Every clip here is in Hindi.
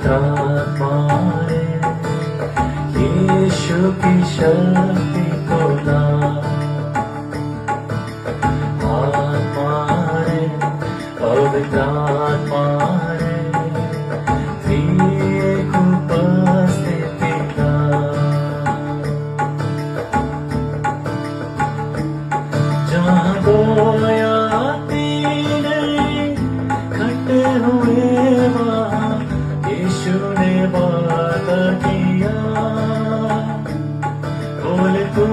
पवित्रात्मा रे यीशु की शक्ति को ला आत्मा रे पवित्रात्मा रे त्रिएक उपस्थिति ला जहाँ दो या तीन इकट्ठे हुए वहाँ यीशु ने वादा किया बोले तू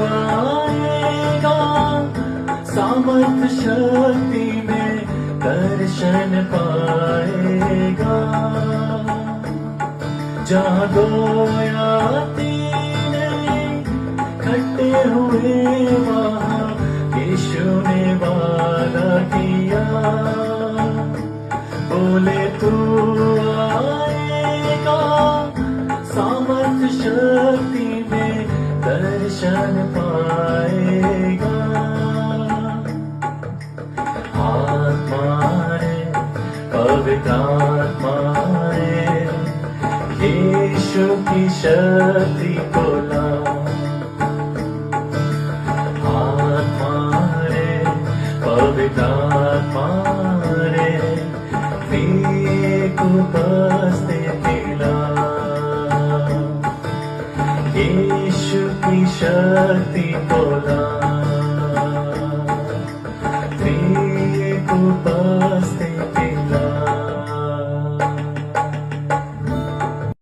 आएगा सामर्थ शक्ति में दर्शन पाएगा जहाँ दो या तीन इकट्ठे हुए वहाँ यीशु ने वादा किया बोले तू आएगा सामर्थ शक्ति में दर्शन पाएगा आत्मा रे पवित्रात्मा रे यीशु की शक्ति को ला आत्मा रे पवित्रात्मा रे त्रिएक उपस्थिति ला यीशु की शक्ति को ला